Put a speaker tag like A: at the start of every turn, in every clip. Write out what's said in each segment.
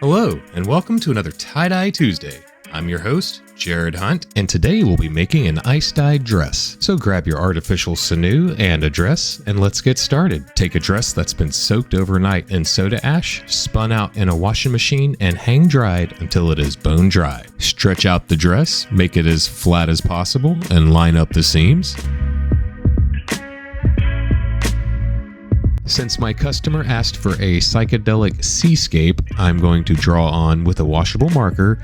A: Hello, and welcome to another Tie-Dye Tuesday. I'm your host, Jared Hunt, and today we'll be making an ice-dyed dress. So grab your artificial sinew and a dress, and let's get started. Take a dress that's been soaked overnight in soda ash, spun out in a washing machine, and hang dried until it is bone dry. Stretch out the dress, make it as flat as possible, and line up the seams. Since my customer asked for a Psychedelic Seascape, I'm going to draw on with a washable marker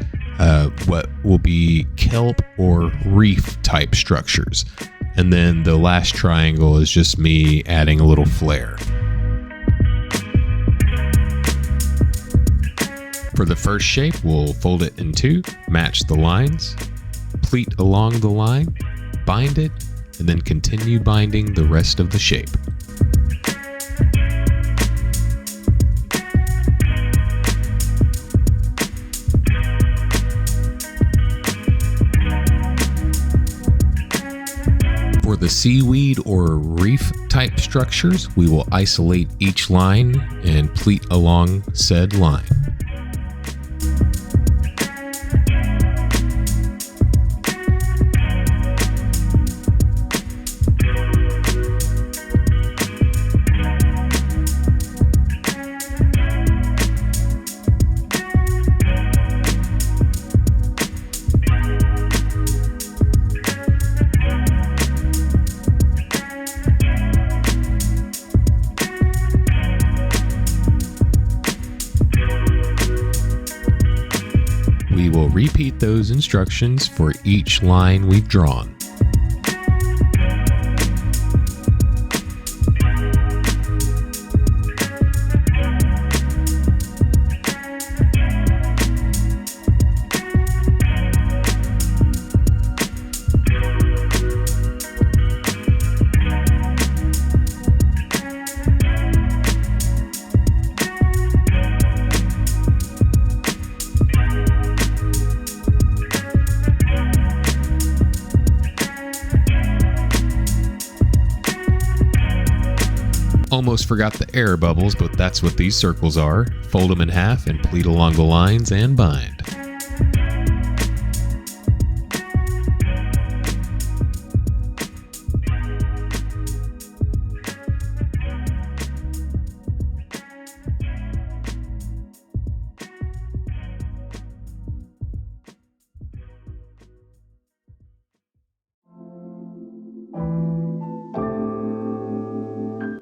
A: what will be kelp or reef type structures. And then the last triangle is just me adding a little flair. For the first shape, we'll fold it in two, match the lines, pleat along the line, bind it, and then continue binding the rest of the shape. For the seaweed or reef type structures, we will isolate each line and pleat along said line. We will repeat those instructions for each line we've drawn. Almost forgot the air bubbles, but that's what these circles are. Fold them in half and pleat along the lines and bind.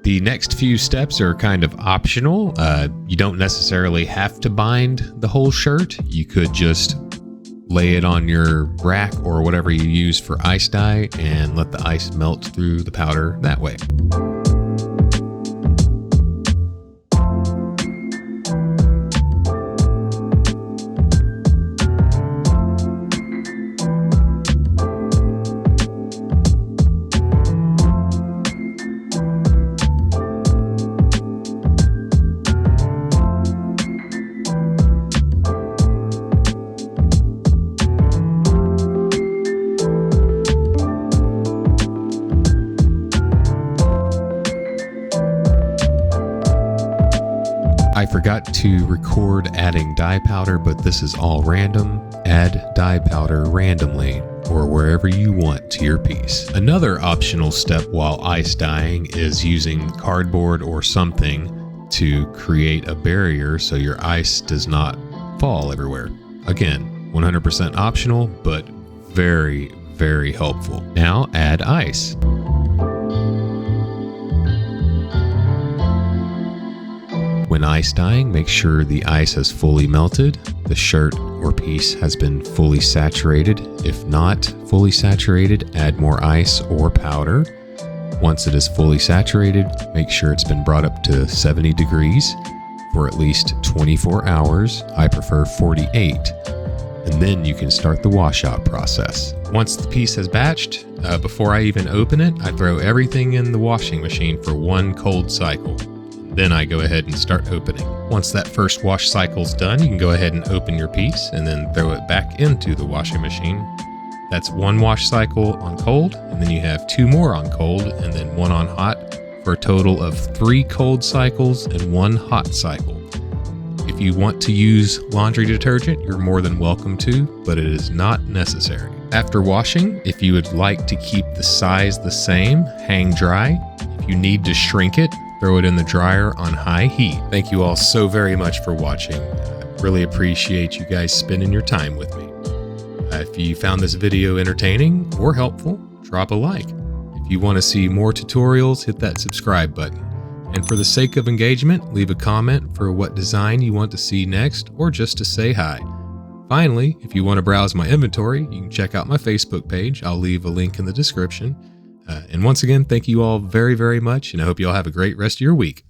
A: The next few steps are kind of optional. You don't necessarily have to bind the whole shirt. You could just lay it on your rack or whatever you use for ice dye and let the ice melt through the powder that way. I forgot to record adding dye powder, but this is all random. Add dye powder randomly or wherever you want to your piece. Another optional step while ice dyeing is using cardboard or something to create a barrier so your ice does not fall everywhere. Again, 100% optional, but very, very helpful. Now add ice. When ice dyeing, make sure the ice has fully melted, the shirt or piece has been fully saturated. If not fully saturated, add more ice or powder. Once it is fully saturated, make sure it's been brought up to 70 degrees for at least 24 hours. I prefer 48. And then you can start the washout process. Once the piece has batched, before I even open it, I throw everything in the washing machine for one cold cycle. Then I go ahead and start opening. Once that first wash cycle's done, you can go ahead and open your piece and then throw it back into the washing machine. That's one wash cycle on cold, and then you have two more on cold, and then one on hot, for a total of 3 cold cycles and 1 hot cycle. If you want to use laundry detergent, you're more than welcome to, but it is not necessary. After washing, if you would like to keep the size the same, hang dry. If you need to shrink it, throw it in the dryer on high heat. Thank you all so very much for watching. I really appreciate you guys spending your time with me. If you found this video entertaining or helpful, drop a like. If you want to see more tutorials, hit that subscribe button. And for the sake of engagement, leave a comment for what design you want to see next or just to say hi. Finally, if you want to browse my inventory, you can check out my Facebook page. I'll leave a link in the description. And once again, thank you all very, very much, and I hope you all have a great rest of your week.